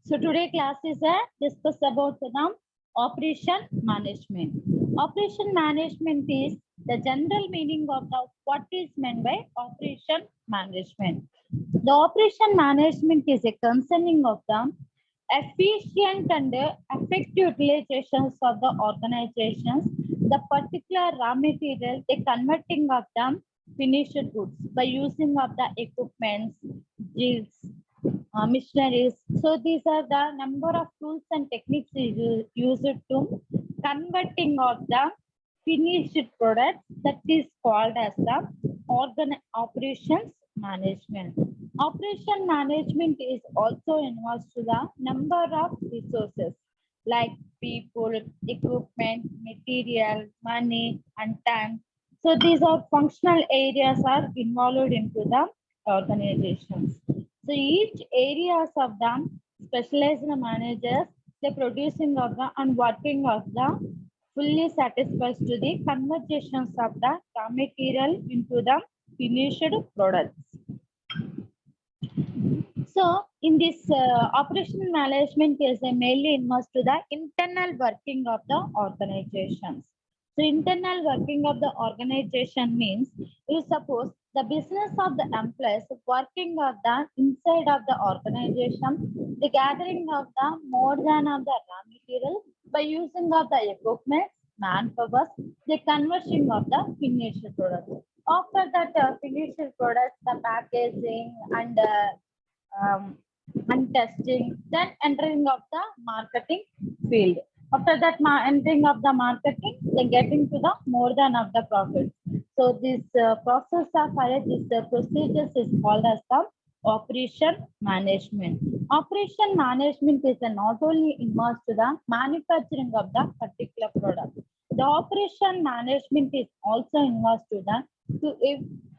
So today class is a discuss about the operation management. Operation management is the general meaning of the what is meant by operation management. The operation management is a concerning of the efficient and effective utilizations of the organizations, the particular raw material, the converting of the finished goods by using of the equipments, drills, missionaries. So these are the number of tools and techniques used to converting of the finished products that is called as the operations management. Operation management is also involves to the number of resources like people, equipment, material, money, and time. So these are functional areas are involved into the organizations. So each areas of the specialized managers, the producing of the and working of the fully satisfies to the conversations of the raw material into the finished products. So in this operational management is mainly involved to the internal working of the organizations. So internal working of the organization means you suppose the business of the employees working of the inside of the organization, the gathering of the more than of the raw material by using of the equipment, manpower, the conversion of the finished product. After that finished product, the packaging and testing, then entering of the marketing field. After that, entering of the marketing, then getting to the more than of the profit. So this process of this procedures is called as the operation management. Operation management is not only involved to the manufacturing of the particular product. The operation management is also involved to the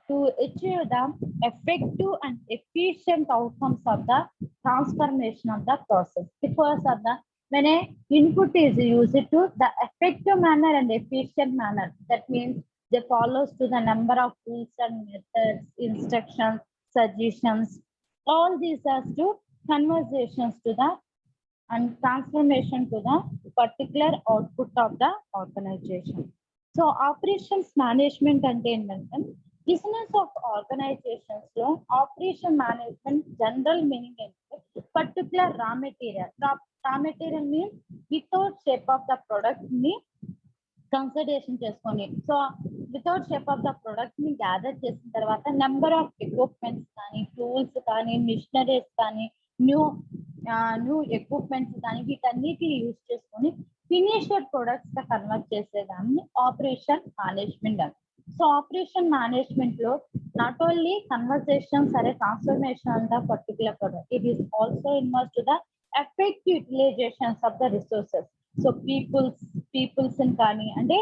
to achieve the effective and efficient outcomes of the transformation of the process. Because of the when a input is used to the effective manner and efficient manner, that means they follows to the number of tools and methods, instructions, suggestions. All these are to conversations to the and transformation to the particular output of the organization. So operations management అంటే ఏంటంటే business of organizations లో operation management general meaning ఏంటంటే particular raw material. Raw material means without shape of the product ని consideration చేసుకొని so without shape of the product ని gather చేసిన తర్వాత number of equipments కానీ టూల్స్ కానీ మిషనరీస్ కానీ న్యూ న్యూ ఎక్విప్మెంట్స్ కానీ వీటన్నిటిని యూజ్ చేసుకొని ఫినిష్డ్ ప్రొడక్ట్స్ గా కన్వర్ట్ చేసేదాన్ని ఆపరేషన్ మేనేజ్మెంట్ అని. సో ఆపరేషన్ మేనేజ్మెంట్ లో నాట్ ఓన్లీ కన్వర్సేషన్ సరే transformation on the particular product, it is also involve to the effective utilizations of the resources. So peoples కానీ అంటే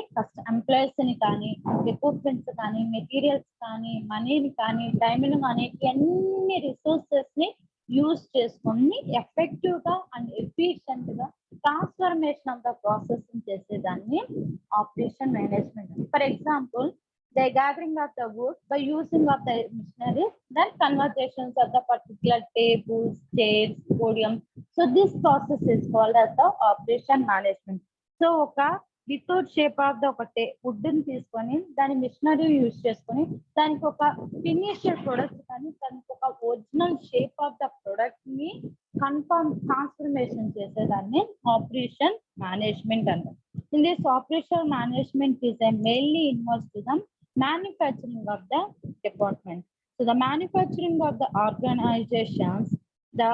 ఎంప్లాయీస్ ని కానీ ఎక్విప్మెంట్స్ కానీ మెటీరియల్స్ కానీ మనీని కానీ టైంని కానీ అన్ని రిసోర్సెస్ ని యూజ్ చేసుకొని ఎఫెక్టివ్ గా అండ్ ఎఫిషియెంట్ గా ట్రాన్స్ఫర్మేషన్ ఆఫ్ ద ప్రాసెస్ చేసేదాన్ని operation management. For example, the gathering of the wood by using of the machinery, then conversations of the particular tables, chairs, podium. So this process is called as the operation management. So oka without shape of the ఒకటే would ని తీసుకొని దాని machinery use చేసుకొని దానికి ఒక finished product కానీ దానికి ఒక original shape of the product ని కన్ఫర్మ్ ట్రాన్స్ఫర్మేషన్ చేసేదాన్ని ఆపరేషన్ మేనేజ్మెంట్ అన్నారు. In this operation management is a mainly involves to the manufacturing of the department. So the manufacturing of the organizations, the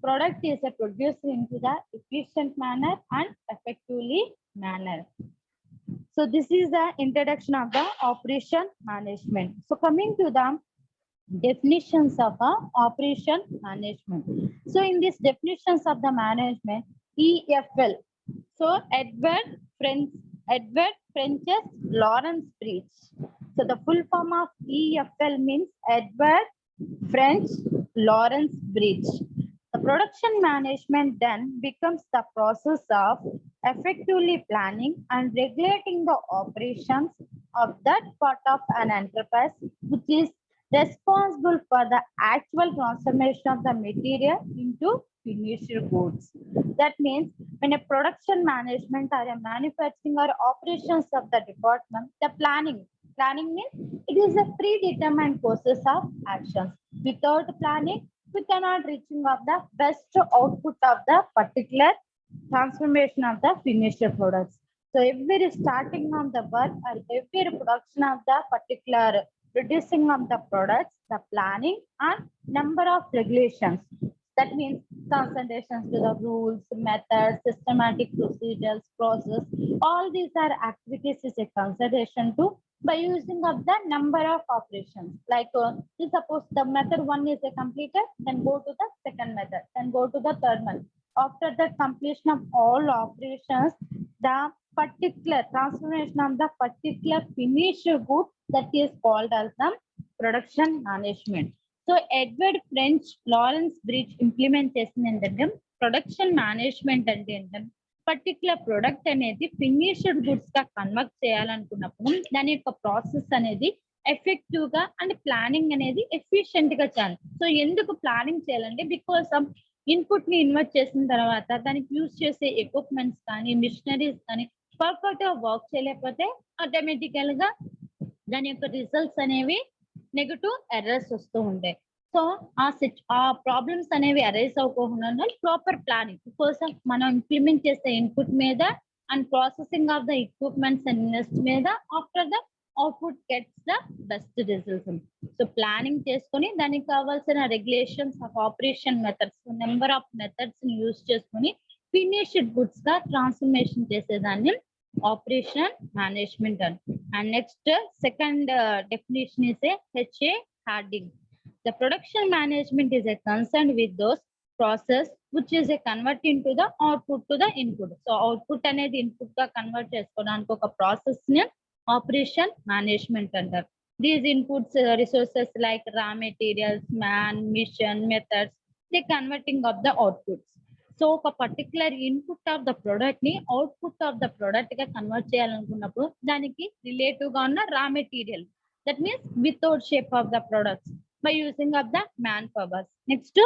product is produced into the efficient manner and effectively manner. So this is the introduction of the operation management. So coming to the definitions of operation management. So in these definitions of the management, EFL. So Edward French's Lawrence Bridge. So the full form of EFL means Edward French Lawrence Bridge. The production management then becomes the process of effectively planning and regulating the operations of that part of an enterprise which is responsible for the actual transformation of the material into finished goods. That means when a production management or a manufacturing or operations of the department, the planning means it is a predetermined process of actions. Without planning, we cannot reaching of the best output of the particular transformation of the finished products. So every starting of the work or every production of the particular producing of the products, the planning and number of regulations. That means concentrations to the rules, methods, systematic procedures, process. All these are activities is a consideration to by using of the number of operations. Like suppose the method one is a completed, then go to the second method, then go to the third method. After the completion of all operations, the particular transformation of the particular finished good that is called as the production management. So Edward French Lawrence Bridge implement చేసింది ఏంటంటే production management అంటే ఏంటంటే particular product అనేది finished goods గా convert చేయాలనుకున్నప్పుడు దాని యొక్క process అనేది ఎఫెక్టివ్ గా అండ్ ప్లానింగ్ అనేది ఎఫిషియెంట్ గా చేయాలి. సో ఎందుకు ప్లానింగ్ చేయాలంటే బికాస్ ఇన్పుట్ ని ఇన్వెస్ట్ చేసిన తర్వాత దానికి యూజ్ చేసే ఎక్విప్మెంట్స్ కానీ మిషనరీస్ కానీ పర్ఫెక్ట్ గా వర్క్ చేయలేకపోతే ఆటోమేటికల్ గా దాని యొక్క రిజల్ట్స్ అనేవి నెగటివ్ ఎర్రర్స్ వస్తూ ఉంటాయి. సో ఆ ప్రాబ్లమ్స్ అనేవి అరైజ్ అవ్వకుండా ప్రాపర్ ప్లానింగ్ కోసం మనం ఇంప్లిమెంట్ చేసే ఇన్పుట్ మీద and processing of the equipments and invest మీద after the output gets the best results. So planning చేసుకొని దానికి కావాల్సిన regulations of operation methods number of methods ని యూజ్ చేసుకొని ఫినిష్డ్ గుడ్స్ గా ట్రాన్స్ఫర్మేషన్ చేసేదాన్ని ఆపరేషన్ మేనేజ్మెంట్ అని. And next second definition is H హార్డింగ్. The production management is a concerned with those process which is a converting to the output to the input. So output అనేది input గా convert చేసుకోవడానికి ఒక process ని operation management అంటారు. These inputs resources like raw materials, man, mission, methods, they converting of the outputs. So ఒక particular input of the product ని output of the product గా convert చేయాలనుకున్నప్పుడు దానికి రిలేటివ్ గా ఉన్న raw material, that means without shape of the products by using of the manpower. Next,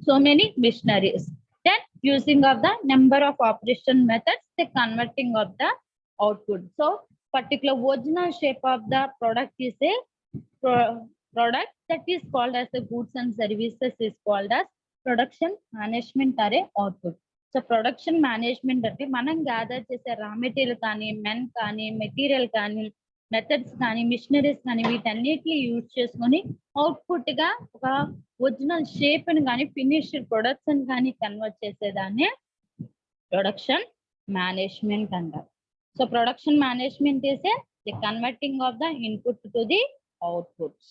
so many machineries. Then using of the number of operation methods, the converting of the output. So particular original shape of the product is a product that is called as the goods and services is called as production management or a output. So production management అంటే మనం gather చేసే raw material కానీ men కానీ material కానీ methods కానీ machineries కానీ వీటన్నిటిని use చేసుకొని అవుట్పుట్ గా ఒక ఒరిజినల్ షేప్ ని కానీ ఫినిష్డ్ ప్రొడక్ట్స్ ని కానీ కన్వర్ట్ చేసేదాన్ని ప్రొడక్షన్ మేనేజ్మెంట్ అంటారు. So production management is the converting of the input to the outputs.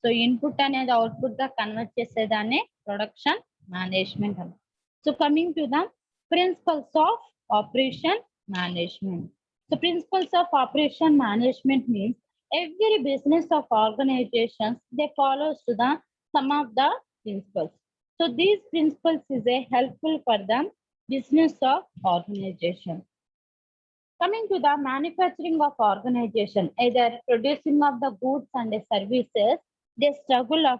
So input అనేది అవుట్పుట్ గా కన్వర్ట్ చేసేదాన్ని ప్రొడక్షన్ మేనేజ్మెంట్ అంటారు. So coming to the principles of operation management. The principles of operation management means every business of organizations, they follows to the some of the principles. So these principles is a helpful for the business of organization. Coming to the manufacturing of organization, either producing of the goods and the services, they struggle of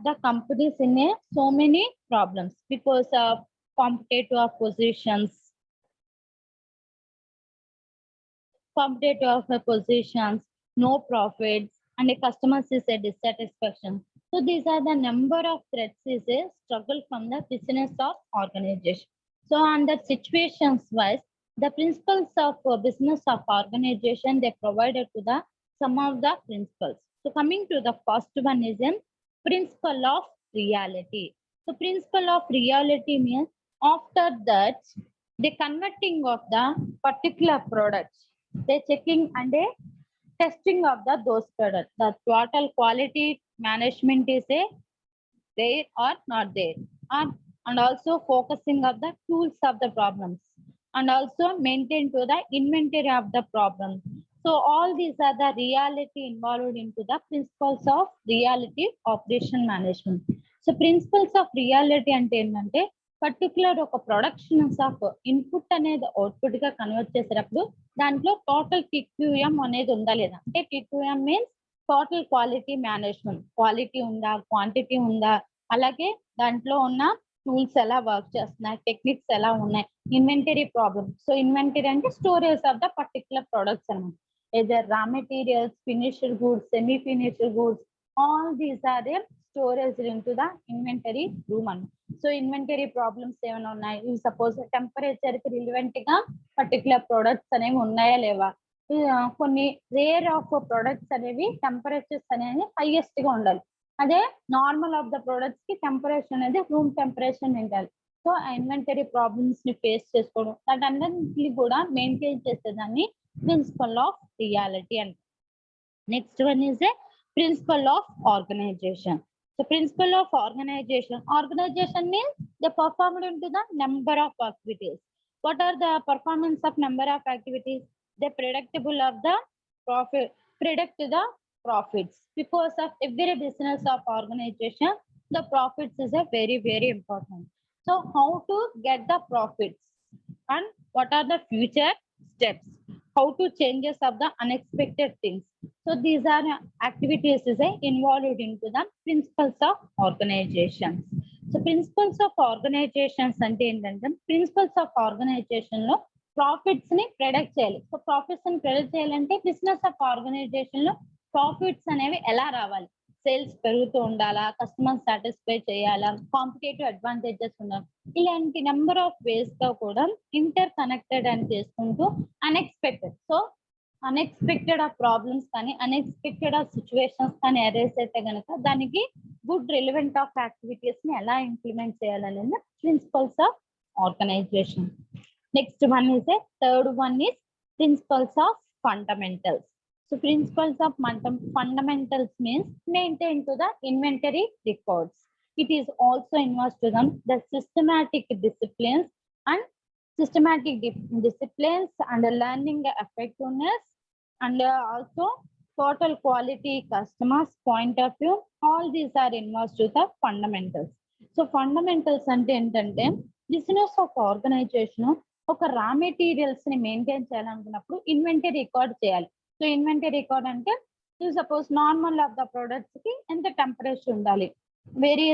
the companies in so many problems because of competitive positions, no profits, and a customer is a dissatisfaction. So these are the number of threats is a struggle from the business of organization. So under situations wise, the principles of business of organization, they provided to the some of the principles. So coming to the first one is a principle of reality. So principle of reality means after that the converting of the particular products, they checking and a testing of those products. The total quality management is there or not there, and also focusing of the tools of the problems, and also maintain to the inventory of the problem. So all these are the reality involved into the principles of reality operation management. So principles of reality అంటే ఏంటంటే particular ఒక productions of input అనేది output గా convert చేసేటప్పుడు దాంట్లో total TQM అనేది ఉందా లేదా, అంటే TQM means total quality management, quality ఉందా, క్వాంటిటీ ఉందా, అలాగే దాంట్లో ఉన్న టూల్స్ ఎలా వర్క్ చేస్తున్నాయి, టెక్నిక్స్ ఎలా ఉన్నాయి, ఇన్వెంటరీ ప్రాబ్లమ్. సో ఇన్వెంటరీ అంటే storage of the particular products అనమాట. either raw materials, finished goods, semi finished goods, all these are there storage into the inventory room అన్నమాట. సో ఇన్వెంటరీ ప్రాబ్లమ్స్ ఏమైనా ఉన్నాయి, ఇవి suppose temperature కి relevant గా particular products అనేవి ఉన్నాయా లేవా, కొన్ని రేర్ ఆఫ్ ప్రొడక్ట్స్ అనేవి టెంపరేచర్స్ అనేవి హైయెస్ట్ గా ఉండాలి. అదే నార్మల్ ఆఫ్ ద ప్రొడక్ట్స్ కి టెంపరేచర్ అనేది రూమ్ టెంపరేచర్ ఉండాలి. సో ఆ ఇన్వెంటరీ ప్రాబ్లమ్స్ ని ఫేస్ చేసుకోవడం, వాటన్నిటిని కూడా మెయింటైన్ చేసేదాన్ని ప్రిన్సిపల్ ఆఫ్ రియాలిటీ అంట. Next one is a principle of organization. So principle of organization. Organization means they performed into the number of activities. What are the performance of number of activities? They predictable of the profit, predict the profits. Because of every business of organization, the profits is a very important. So how to get the profits and what are the future steps? How to changes of the unexpected things. So these are activities is involved into the principles of organizations. So principles of organizations అంటే ఏంటంటే principles of organisation లో profits ని predict చేయాలి. So profits ని predict చేయాలంటే business of organisation లో profits అనేవి ఎలా రావాలి, సేల్స్ పెరుగుతూ ఉండాలా, కస్టమర్ సాటిస్ఫై చేయాలా, కాంపిటేటివ్ అడ్వాంటేజెస్ ఉండాలి, ఇలాంటి నెంబర్ ఆఫ్ వేస్ తో కూడా ఇంటర్ కనెక్టెడ్ అని చేసుకుంటూ unexpected. So unexpected of problems కానీ అన్ఎక్స్పెక్టెడ్ ఆఫ్ సిచ్యువేషన్స్ కానీ అరేస్ అయితే కనుక దానికి గుడ్ రిలవెంట్ ఆఫ్ యాక్టివిటీస్ ని ఎలా ఇంప్లిమెంట్ చేయాలనేది principles of organization. Next one is a third one is principles of fundamentals. So principles of fundamentals means maintain to the inventory records. It is also involves to them the systematic disciplines and learning effectiveness and also total quality customers point of view. All these are involved to the fundamentals. So fundamentals అంటే ఏంటంటే business of organisation ఒక రా materials ని maintain చేయాలనుకున్నప్పుడు inventory record చేయాలి. So inventory record అంటే suppose normal of the products కి ఎంత టెంపరేచర్ ఉండాలి, very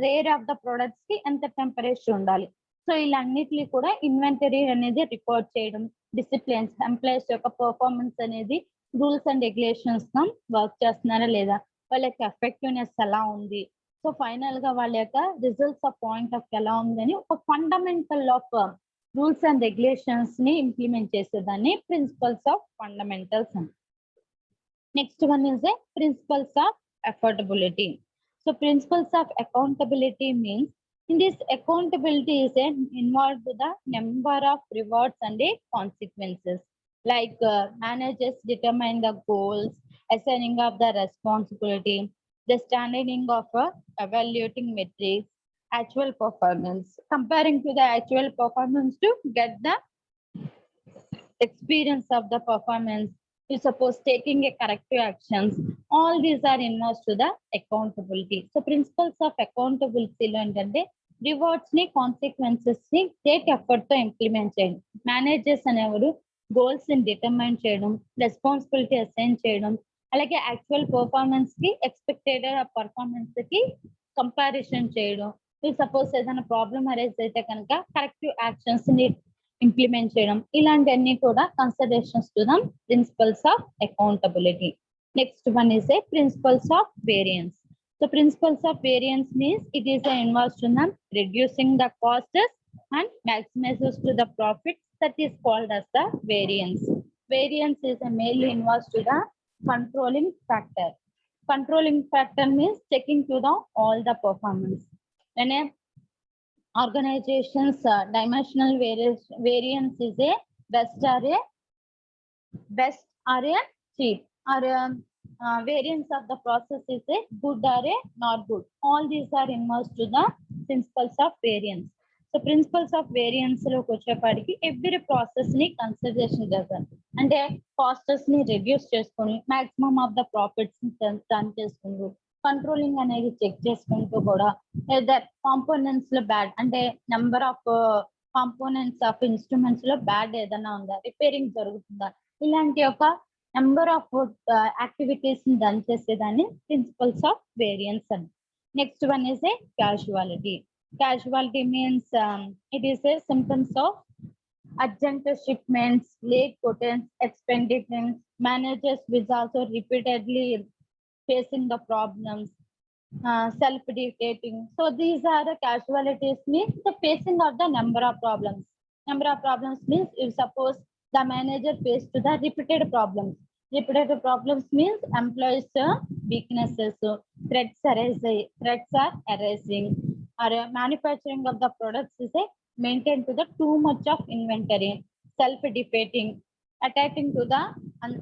rare of the products కి ఎంత టెంపరేచర్ ఉండాలి. సో ఇలాన్నిటిని కూడా ఇన్వెంటరీ అనేది రికార్డ్ చేయడం, డిసిప్లిన్స్ ఎంప్లాయీస్ యొక్క పర్ఫార్మెన్స్ అనేది రూల్స్ అండ్ రెగ్యులేషన్స్ గా వర్క్ చేస్తున్నారా లేదా, వాళ్ళ యొక్క ఎఫెక్టివ్నెస్ ఎలా ఉంది, సో ఫైనల్ గా వాళ్ళ యొక్క రిజల్ట్స్ ఆఫ్ పాయింట్ ఆఫ్ ఎలా ఉంది అని ఒక fundamental of rules and regulations ని ఇంప్లిమెంట్ చేసేదాన్ని ప్రిన్సిపల్స్ ఆఫ్ ఫండమెంటల్స్ అని. Next one is a principles of affordability. So principles of accountability means in this accountability is involved with the number of rewards and consequences, like managers determine the goals, assigning of the responsibility, the standarding of evaluating metrics, actual performance, comparing to the actual performance to get the experience of the performance. You suppose taking a corrective actions, all these are involved to the accountability. So principles of accountability lo entante rewards ని consequences ని take effort తో implement చేయడం, managers అనేవారు goals ని determine చేయడం, responsibility assign చేయడం, అలాగే actual performance కి ఎక్స్పెక్టెడ్ పర్ఫార్మెన్స్ కి కంపారిజన్ చేయడం, సపోజ్ ఏదైనా ప్రాబ్లమ్ అరైజ్ అయితే కనుక కరెక్టివ్ యాక్షన్స్ ని ఇంప్లిమెంట్ చేయడం, ఇలాంటివన్నీ కూడా considerations to the principles of accountability. Next one is a principles of variance. So principles of variance means it is involved in reducing the costs and maximizes to the profits, that is called as the variance. Variance is mainly involved to the controlling factor. Controlling factor means checking to the all the performance. When a organization's dimensional variance is a best or a cheap or variance of the process is a good or a not good. All these are involved to the principles of variance. So principles of variance lo kochepadiki every process ni consideration చేస్తారు. అంటే costs ని reduce చేసుకొని maximum of the profits ని turn చేసుకుంటూ controlling అనేది check చేసుకుంటూ కూడా components లో బ్యాడ్ అంటే number of components of instruments లో బ్యాడ్ ఏదైనా ఉందా, రిపేరింగ్ జరుగుతుందా, ఇలాంటి ఒక నెంబర్ ఆఫ్ యాక్టివిటీస్ ని రన్ చేసేదాన్ని ప్రిన్సిపల్స్ ఆఫ్ వేరియన్స్ అని. Next one is a casualty. Casualty means it is a symptoms of urgent shipments, late quotations, expenditures. Managers will also repeatedly facing the problems, self-dictating. So these are the casualties means the facing of the number of problems. Number of problems means if suppose the manager faced to the repeated problems. Repeated problems means employees weaknesses, so threats are arising, or manufacturing of the products is a maintained to the too much of inventory, self-defeating, attacking to the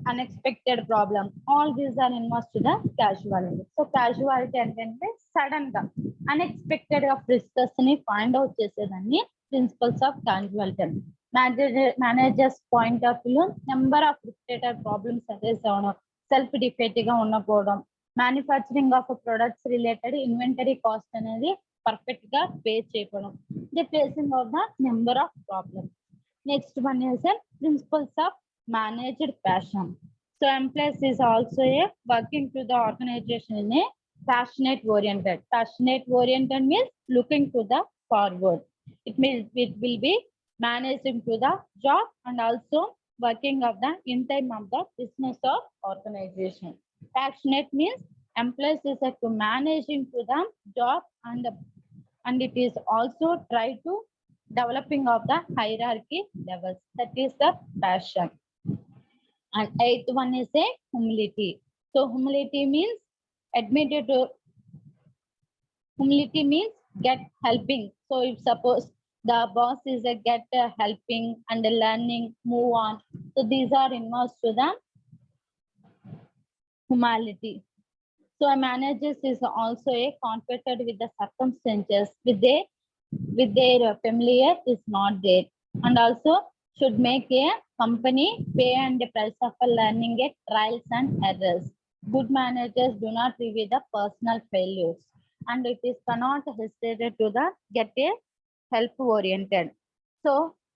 unexpected problem. All these are involved to the casualty. So casualty అంటే sudden గా unexpected గా risks ని find out చేసేదాన్ని principles of casualty. Managers point of view number of repeated problems arise అవడం, self defect గా ఉండకపోవడం, manufacturing of products related inventory cost అనేది perfect గా పే చేయడం, the facing of the number of problems. Next one is principles of managed passion. So employees is also a working to the organization in a passionate oriented. Passionate oriented means looking to the forward. It means it will be managing to the job and also working of the in time of the business of organization. Passionate means employees is to managing to the job and it is also try to developing of the hierarchy levels. That is the passion. And eighth one is a humility. So humility means admitted to humility means get helping. So if suppose the boss is a get helping and learning, move on. So these are involved to the humility. So a manager is also a confronted with the circumstances with their familiar is not there, and also should make a company pay and the price of learning a trials and errors. Good managers do not review the personal failures, and it is cannot hesitate to the get a help oriented. So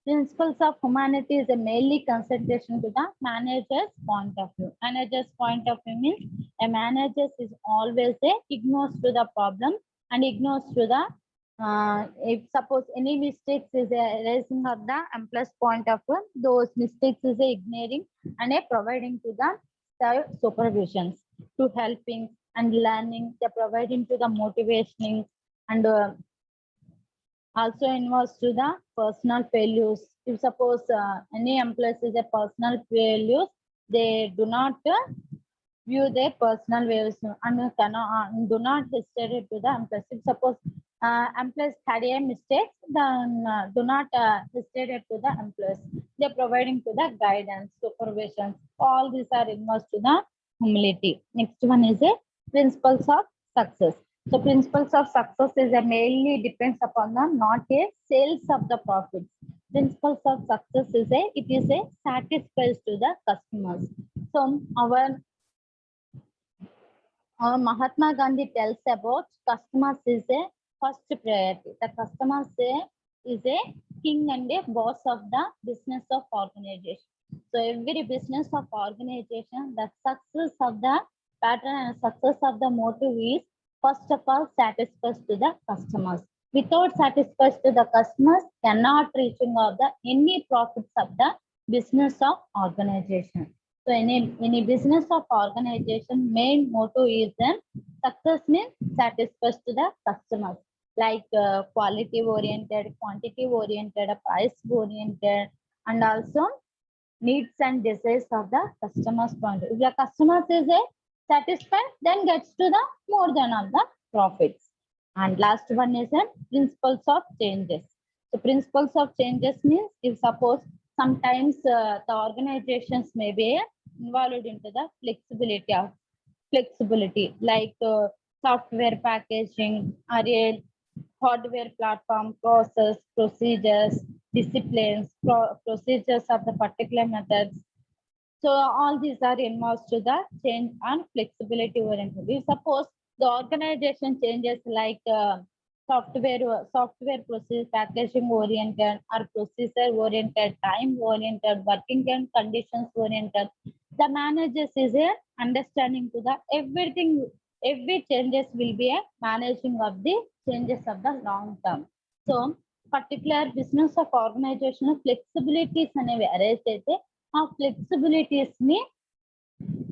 principles of humanity is a mainly concentration to the manager's point of view. Manager's point of view means a manager is always a ignores to the problem and ignores to the if suppose any mistakes is raising of the employee's point of view, those mistakes is ignoring and providing to the supervisions to helping and learning, they're providing to the motivating and also involves to the personal failures. If suppose any employees is a personal failures, they do not view their personal ways and cannot do not hesitate to the employees. If suppose employees had a mistake, then do not hesitate to the employees. They're providing to the guidance, supervision. All these are involved to the humility. Next one is a principles of success. So principles of success is a mainly depends upon the not a sales of the profits. Principles of success is a it is a satisfies to the customers. So our Mahatma Gandhi tells about customers is a first priority. The customers is a king and a boss of the business of organization. So every business of organization, the success of the pattern and success of the motive is first of all satisfies to the customers. Without satisfies to the customers, cannot reaching of the any profits of the business of organization. So any business of organization, main motto is success means satisfies to the customers, like quality oriented, quantity oriented, price oriented, and also needs and desires of the customer's point. If the customer is satisfied, then gets to the more than of the profits. And last one is principles of changes. So principles of changes means if suppose sometimes the organizations may be involved into the flexibility like software packaging or a hardware platform process procedures disciplines procedures of the particular methods. So all these are involved to the change and flexibility oriented. If suppose the organization changes like software process packaging oriented or procedure oriented, time oriented, working and conditions oriented, the managers is a understanding to the everything every changes will be a managing of the changes of the long term. So particular business of organizational flexibilities అనేవి arrange అయితే ఆ flexibilities ని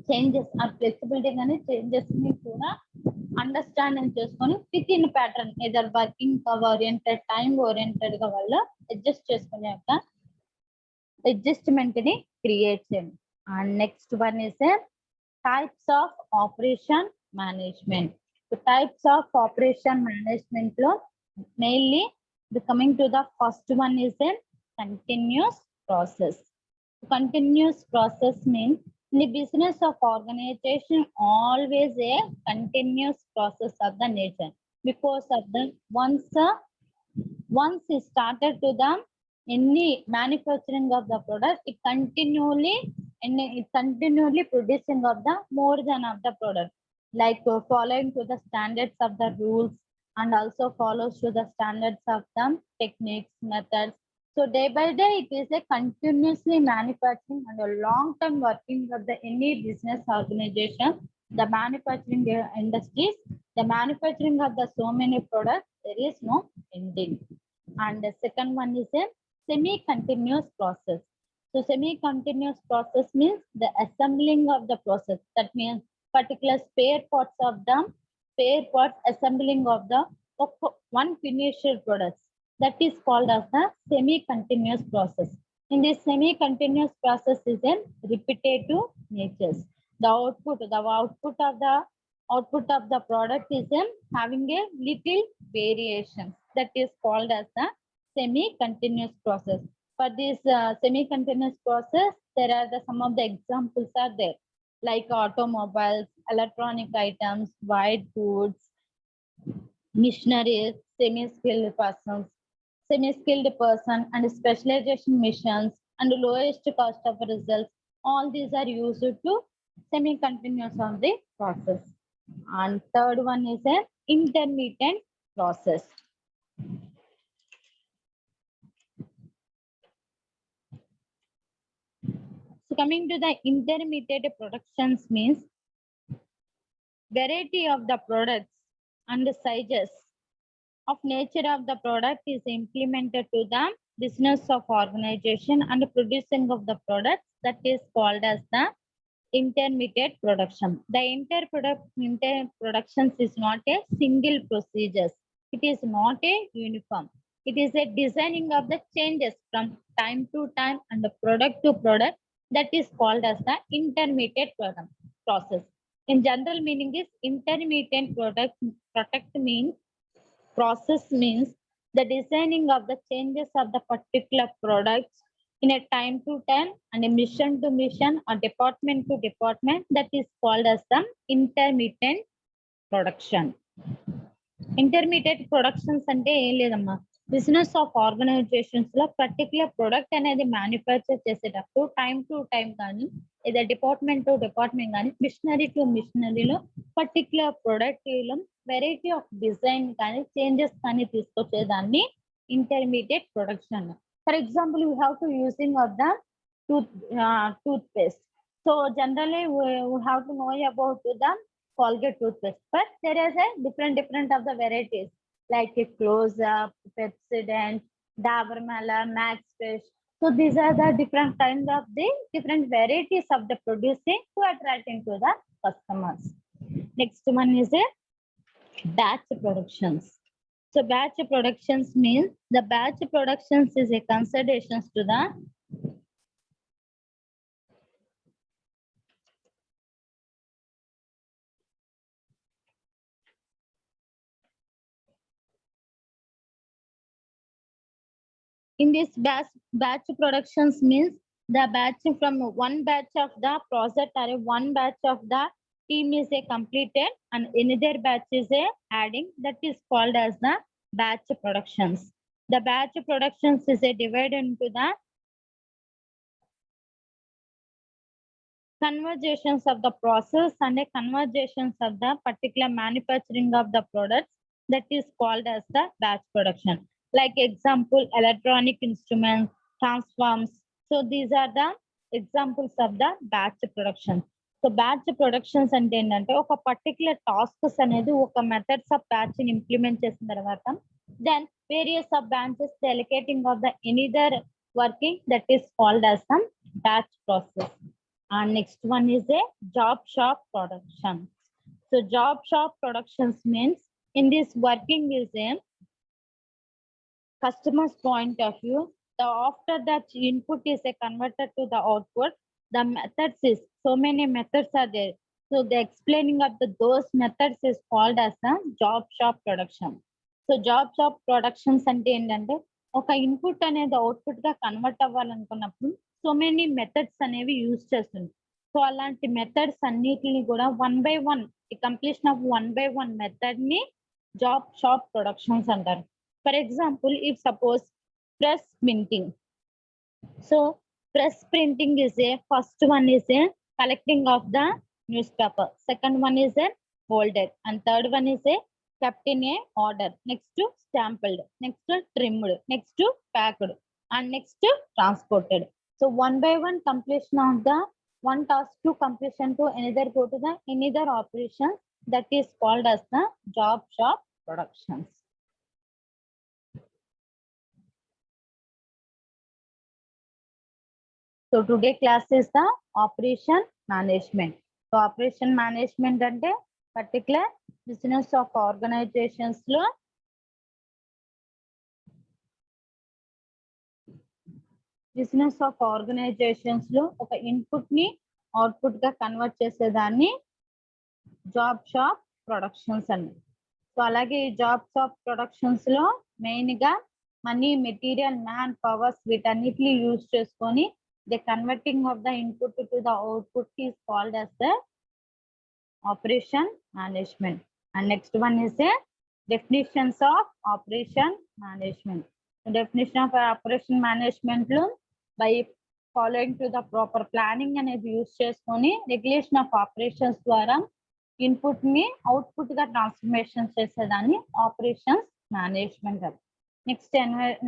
changes ఆ flexibility కానీ changes ని కూడా understanding చేసుకొని with in pattern either working oriented time oriented గా వాళ్ళు అడ్జస్ట్ చేసుకునే యొక్క అడ్జస్ట్మెంట్ ని క్రియేట్ చేయండి. And next one is types of operation management. Types of operation management లో mainly coming to the first one is a continuous process. Continuous process means in the business of organization always a continuous process of the nature, because of the once it started to the any manufacturing of the product, it continually producing of the more than of the product, like following to the standards of the rules and also follows to the standards of the techniques, methods. So day by day, it is a continuously manufacturing and a long-term working of the any business organization, the manufacturing industries, the manufacturing of the so many products, there is no ending. And the second one is a semi-continuous process. So semi-continuous process means the assembling of the process. That means particular spare parts assembling of the one finished products, that is called as the semi-continuous process. In this semi-continuous process is a repetitive natures. The output of the product is having a little variation, that is called as the semi-continuous process. For this semi-continuous process, there are some of the examples are there, like automobiles, electronic items, white goods, missionaries, semi-skilled person and specialization missions and lowest cost of results. All these are used to semi-continuous of the process. And third one is an intermittent process. So coming to the intermediate productions means variety of the products and the sizes of nature of the product is implemented to the business of organization and producing of the products, that is called as the intermediate production. The interproductions is not a single procedures. It is not a uniform. It is a designing of the changes from time to time and the product to product, that is called as the intermediate process. In general meaning is intermediate product means process means the designing of the changes of the particular products in a time to time and a mission to mission or department to department, that is called as the intermittent production. Intermediate productions అంటే ఏం లేదమ్మా, business of organisations లో particular product అనేది manufacture చేసేటప్పుడు time to time కానీ లేదా department to department కానీ machinery to మిషనరీలో పర్టికులర్ ప్రొడక్ట్ లో వెరైటీ ఆఫ్ డిజైన్ కానీ చేంజెస్ కానీ తీసుకొచ్చేదాన్ని intermediate production. For example you have to using of the toothpaste. So generally we have to know about the Colgate toothpaste, but there is a different of the varieties like a Close-Up, Pepsodent, Dabur Mala, Max Fresh. So these are the different kinds of the different varieties of the producing to attract into the customers. Next one is a batch productions. So batch productions means the batch productions is a considerations to the in this batch productions means the batch from one batch of the project or one batch of the team is a completed and another batch is a adding, that is called as the batch productions. The batch productions is a divided into the conversations of the process and a conversations of the particular manufacturing of the products, that is called as the batch production. Like example, electronic instruments, transforms. So these are the examples of the batch production. So batch productions అంటే ఏంటంటే ఒక particular tasks అనేది ఒక methods of batch ని implement చేసిన తర్వాత then various of branches delegating of the another working that is called as the batch process. And next one is a job shop production. So job shop productions means in this working is a customer's point of view. The after that input is a converted to the output. The methods is so many methods are there. So the explaining of those methods is called as the job shop production. So job shop productions అంటే ఏంటంటే ఒక input అనేది output గా convert అవ్వాలనుకున్నప్పుడు so many methods అనేవి use చేస్తుంది. So అలాంటి methods అన్నిటిని కూడా one by one completion of one by one method ని జాబ్ షాప్ ప్రొడక్షన్స్ అంటారు. For example, if suppose press printing. So press printing is a first one is a collecting of the newspaper. Second one is a folded and third one is a kept in a order. Next to stamped. Next to trimmed. Next to packed and next to transported. So one by one completion of the one task to completion to another go to the another operation that is called as the job shop productions. So today class is the operation management. So operation management అంటే particular business of organizations లో ఒక input ని output గా convert చేసేదాన్ని job shop productions అండి. So అలాగే ఈ job shop productions లో మెయిన్ గా మనీ, మెటీరియల్, మ్యాన్ పవర్స్ వీటన్నిటిని యూజ్ చేసుకొని the converting of the input to the output is called as the operation management. And next one is the definitions of operation management. The definition of operation management lo by following to the proper planning అనేది use చేసుకొని regulation of operations ద్వారా input ని output గా transformation చేసేదాన్ని operations management.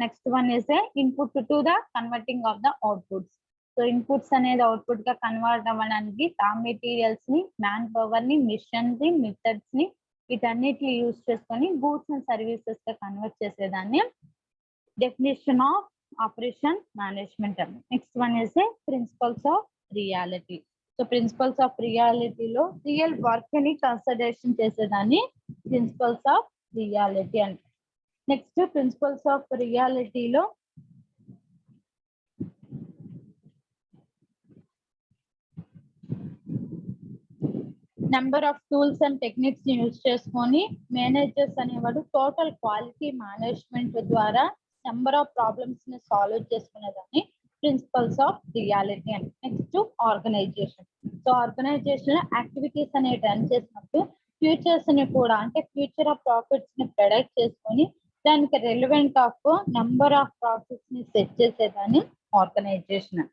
Next one is input to the converting of the outputs. So inputs అనేది output గా convert అవ్వడానికి raw materials ని, మ్యాన్ పవర్ ని, మిషన్స్ ని, మెథడ్స్ ని వీటన్నిటిని యూజ్ చేసుకొని గూడ్స్ అండ్ సర్వీసెస్ గా కన్వర్ట్ చేసేదాన్ని డెఫినేషన్ ఆఫ్ ఆపరేషన్ మేనేజ్మెంట్ అండి. Next one is principles of reality. So principles of రియాలిటీలో రియల్ వర్క్ ని కన్సిడరేషన్ చేసేదాన్ని ప్రిన్సిపల్స్ ఆఫ్ రియాలిటీ అండి. నెక్స్ట్ ప్రిన్సిపల్స్ ఆఫ్ రియాలిటీలో number of tools and techniques use చేసుకొని managers అనేవాడు టోటల్ క్వాలిటీ మేనేజ్మెంట్ ద్వారా number of problems ని solve చేసుకునేదాన్ని principles of reality and. Next organisation. So organisation activities అనేవి రన్ చేసినప్పుడు ఫ్యూచర్స్ ని కూడా అంటే ఫ్యూచర్ ఆఫ్ ప్రాఫిట్స్ ని ప్రెడిక్ట్ చేసుకొని దానికి relevant of number of profits ని సెట్ చేసేదాన్ని organisation.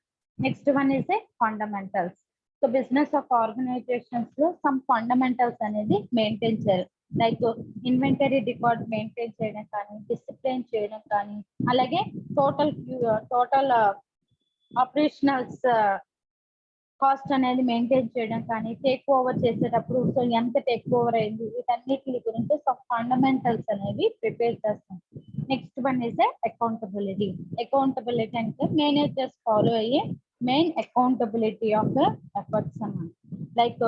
Next one is fundamentals. So business of organisations లో సమ్ ఫండమెంటల్స్ అనేది మెయింటైన్ చేయాలి. లైక్ ఇన్వెంటరీ రికార్డ్ మెయింటైన్ చేయడం కానీ, డిసిప్లిన్ చేయడం కానీ, అలాగే టోటల్ ఆపరేషనల్స్ కాస్ట్ అనేది మెయింటైన్ చేయడం కానీ, టేక్ ఓవర్ చేసేటప్పుడు సో ఎంత టేక్ ఓవర్ అయింది వీటన్నిటి గురించి సమ్ ఫండమెంటల్స్ అనేవి ప్రిపేర్ చేస్తాం. Next one is accountability. Accountability అంటే మేనేజర్స్ ఫాలో అయ్యే మెయిన్ అకౌంటబిలిటీ ఆఫ్ ఎఫర్ట్స్ అన్నమాట. లైక్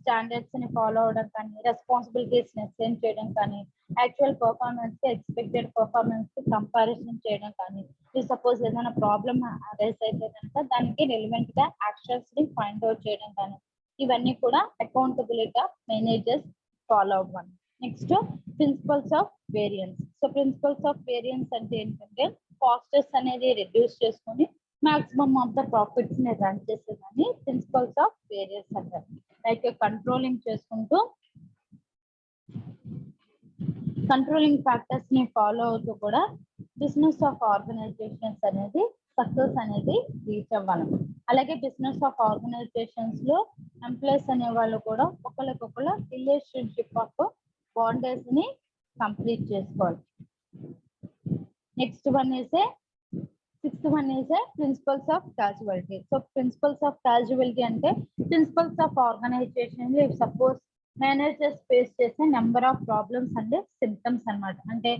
స్టాండర్డ్స్ ని ఫాలో అవడం కానీ, రెస్పాన్సిబిలిటీస్ ని అసైన్ చేయడం కానీ, యాక్చువల్ పర్ఫార్మెన్స్ కి ఎక్స్పెక్టెడ్ పర్ఫార్మెన్స్ కి కంపారిజన్ చేయడం కానీ, సపోజ్ ఏదైనా ప్రాబ్లమ్ అరైజ్ అయితే కనుక దానికి రిలవెంట్ గా యాక్షన్స్ ని ఫైండ్ అవుట్ చేయడం కానీ, ఇవన్నీ కూడా అకౌంటబిలిటీ ఆఫ్ మేనేజర్స్ ఫాలో అవ్వాలి. Next principles of variance. So principles of variance అంటే ఏంటంటే కాస్టెస్ అనేది రెడ్యూస్ చేసుకొని మాక్సిమం ఆఫ్ ద ప్రాఫిట్స్ ని రన్ చేసేదాన్ని ప్రిన్సిపల్స్ ఆఫ్ వేరియన్స్ అంటారు. లైక్ కంట్రోలింగ్ చేసుకుంటూ కంట్రోలింగ్ ఫ్యాక్టర్స్ ని ఫాలో అవుతూ కూడా బిజినెస్ ఆఫ్ ఆర్గనైజేషన్స్ అనేది సక్సెస్ అనేది రీచ్ అవ్వాలి. అలాగే బిజినెస్ ఆఫ్ ఆర్గనైజేషన్స్ లో ఎంప్లాయీస్ అనే వాళ్ళు కూడా ఒకరికొకరు రిలేషన్షిప్ ఆఫ్ బాండేజ్ ని కంప్లీట్ చేసుకోవాలి. Next one is 6 next one is principles of causality. So principles of causality అంటే principles of organisation suppose managers face చేసే number of problems and symptoms అన్నమాట. అంటే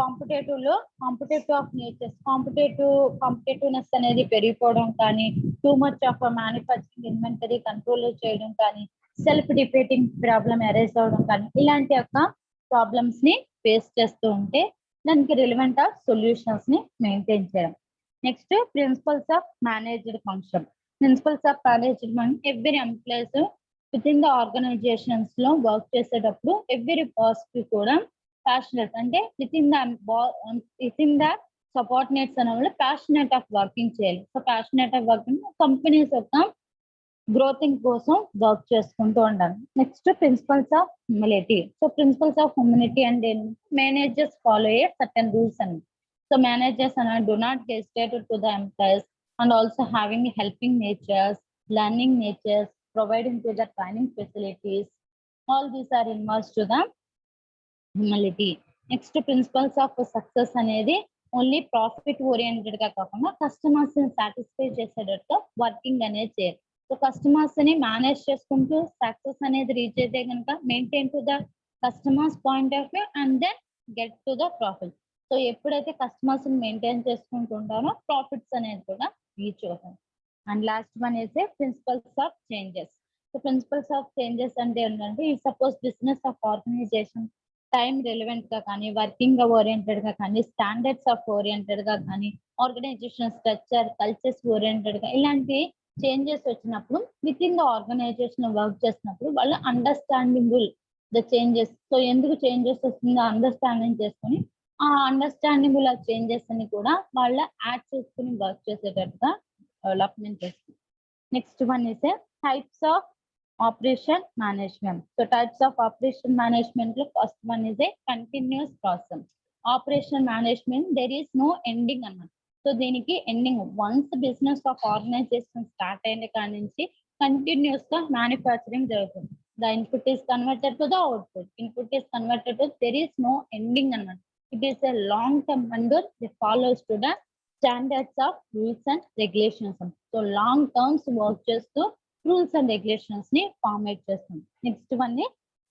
కాంపిటేటివ్ ఆఫ్ నేచర్స్ కాంపిటేటివ్నెస్ అనేది పెరిగిపోవడం కానీ, too much of manufacturing inventory control చేయడం కానీ, self డిఫేటింగ్ problem arise అవడం కానీ, ఇలాంటి యొక్క ప్రాబ్లమ్స్ ని ఫేస్ చేస్తూ ఉంటే దానికి రిలవెంట్ ఆఫ్ సొల్యూషన్స్ ని మెయింటైన్ చేయడం. Next principles of managed function. Principles of management every employees with in the organizations లో వర్క్ చేసేటప్పుడు ఎవ్రీ పర్సన్ కూడా ప్యాషనెట్ అంటే విత్ ఇన్ ద సబార్డినేట్స్ అనే వాళ్ళు ప్యాషనెట్ ఆఫ్ వర్కింగ్ చేయాలి. So passionate of working companies యొక్క గ్రోతింగ్ కోసం వర్క్ చేసుకుంటూ ఉండాలి. Next principles of humility. So principles of humility అంటే మేనేజర్స్ ఫాలో అయ్యే సర్టన్ రూల్స్ అని. సో మేనేజర్స్ అన్న do not hesitate to the employees and also having helping natures, learning natures, providing to the training facilities. All these are involved to the humility. Next principles of success అనేది only profit oriented గా కాకుండా customers ని satisfy చేసేటట్టు working అనేది చేయాలి. So customers ని manage చేసుకుంటూ success అనేది రీచ్ అయితే కనుక maintain to the customers point of view and then get to the profit. So ఎప్పుడైతే కస్టమర్స్ ని మెయింటైన్ చేసుకుంటుంటారో ప్రాఫిట్స్ అనేది కూడా రీచ్ అవుతాయి. అండ్ లాస్ట్ వన్ అయితే principles of changes. So principles of changes అంటే ఏంటంటే ఈ suppose business of organisation time relevant గా కానీ, వర్కింగ్ ఓరియంటెడ్ గా కానీ, స్టాండర్డ్స్ ఆఫ్ ఓరియంటెడ్ గా కానీ, ఆర్గనైజేషన్ స్ట్రక్చర్ కల్చర్స్ ఓరియంటెడ్ గా ఇలాంటి చేంజెస్ వచ్చినప్పుడు with in the organisation work చేసినప్పుడు వాళ్ళ అండర్స్టాండింగ్ ద చేంజెస్. సో ఎందుకు చేంజెస్ వస్తుందో అండర్స్టాండింగ్ చేసుకుని ఆ అండర్స్టాండింగ్ చేంజెస్ అని కూడా వాళ్ళ యాడ్ చేసుకుని వర్క్ చేసేటట్టుగా డెవలప్మెంట్ చేస్తుంది. Next one is types of operation management. So types of operation management లో first one is continuous process. Operation management there is no ending అన్నమాట. సో దీనికి ending once business of organisation start అయిన కాడి నుంచి continuous గా manufacturing జరుగుతుంది. The input is converted to the output, input is converted to there is no ending అన్నమాట. It is a long term vendor that follows to the standards of rules and regulations. So long terms work చేస్తూ rules and regulations ని format చేస్తుంది. Next one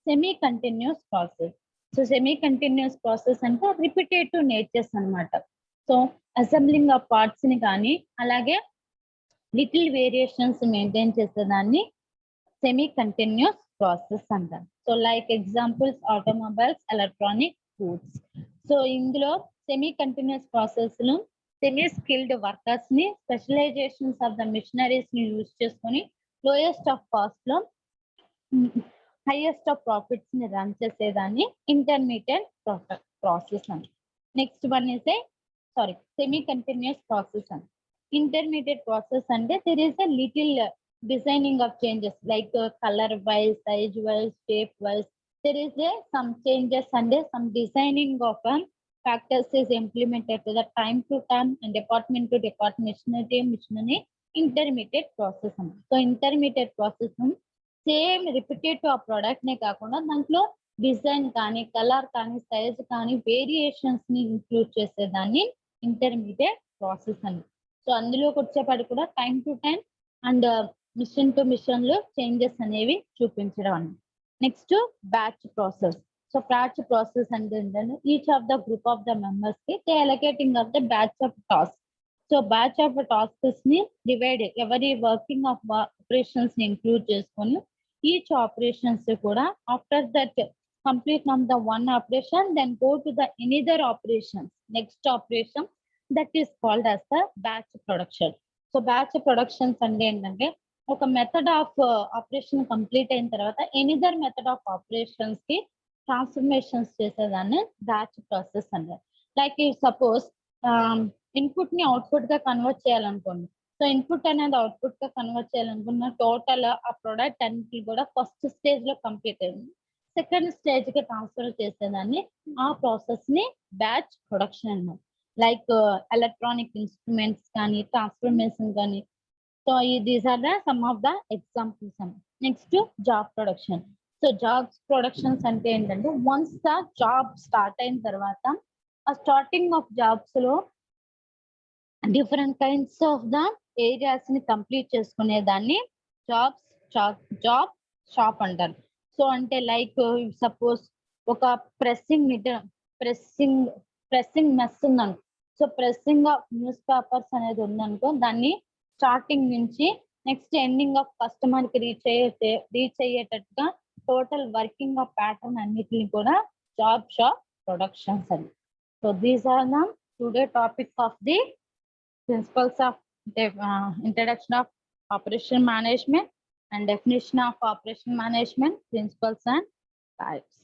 semi continuous process. So semi continuous process అంటే repetitive nature's అన్నమాట. So assembling of parts ని కానీ అలాగే little variations maintain చేసేదాన్ని semi continuous process అంటారు. So like examples automobiles, electronic goods. So ఇందులో సెమీ కంటిన్యూస్ ప్రాసెస్ లో semi skilled workers ని స్పెషలైజేషన్స్ ఆఫ్ ద మిషనరీస్ ని యూజ్ చేసుకొని లోయెస్ట్ ఆఫ్ కాస్ట్ లో హైయెస్ట్ ఆఫ్ ప్రాఫిట్స్ ని రన్ చేసేదాన్ని ఇంటర్మీడియట్ ప్రాసెస్ అని. Next one is semi continuous process అని. ఇంటర్మీడియట్ ప్రాసెస్ అంటే there is a little designing of changes like colour wise, size wise, shape wise. There is some changes and some designing of factors is implemented to the time to time and department to department, machinery intermediate process. So intermediate process same repetitive product ne kaakunda dantlo design kaani, color kaani, size kaani variations ni include chesedanni intermediate process ani. So అందులో వచ్చేపాటి కూడా time to time and mission to mission లో changes అనేవి చూపించడం అన్నమాట. Next batch process. So batch process అంటే ఏంటంటే each of the group of the members కి they allocating of the batch of task. So batch of tasks ని divide ఎవరి working of operations ని ఇంక్లూడ్ చేసుకొని ఈచ్ ఆపరేషన్స్ కూడా after that complete of the one operation then go to the another operation next operation that is called as the batch production. So batch productions అంటే ఏంటంటే ఒక method of operation complete అయిన తర్వాత another method of operations కి transformations చేసేదాన్ని batch process అంటారు. Like suppose input ని output గా కన్వర్ట్ చేయాలనుకోండి. సో ఇన్పుట్ అనేది అవుట్పుట్ గా కన్వర్ట్ చేయాలనుకున్న టోటల్ ఆ ప్రొడక్ట్ అన్నిటి కూడా ఫస్ట్ స్టేజ్ లో కంప్లీట్ అయింది. సెకండ్ స్టేజ్ కి ట్రాన్స్ఫర్ చేసేదాన్ని ఆ ప్రాసెస్ ని బ్యాచ్ ప్రొడక్షన్ అన్నారు. లైక్ ఎలక్ట్రానిక్ ఇన్స్ట్రుమెంట్స్ కానీ, ట్రాన్స్ఫర్మేషన్ కానీ. So these are the some of the examples. Next job production. So jobs productions అంటే ఏంటంటే వన్స్ ద జాబ్ స్టార్ట్ అయిన తర్వాత ఆ స్టార్టింగ్ ఆఫ్ జాబ్స్ లో different kinds of the areas ని కంప్లీట్ చేసుకునే దాన్ని జాబ్ షాప్ అంటారు. సో అంటే లైక్ సపోజ్ ఒక ప్రెస్సింగ్ ప్రెస్సింగ్ ప్రెస్సింగ్ మెస్ ఉందనుకో, so pressing of newspapers అనేది ఉందనుకో, దాన్ని స్టార్టింగ్ నుంచి నెక్స్ట్ ఎండింగ్ ఆఫ్ కస్టమర్ కి రీచ్ అయ్యేటట్టుగా టోటల్ వర్కింగ్ ఆఫ్ ప్యాటర్న్ అన్నిటిని కూడా జాబ్ షాప్ ప్రొడక్షన్స్ అని. So these are the today topic of the principles of introduction of operation management and definition of operation management principles and types.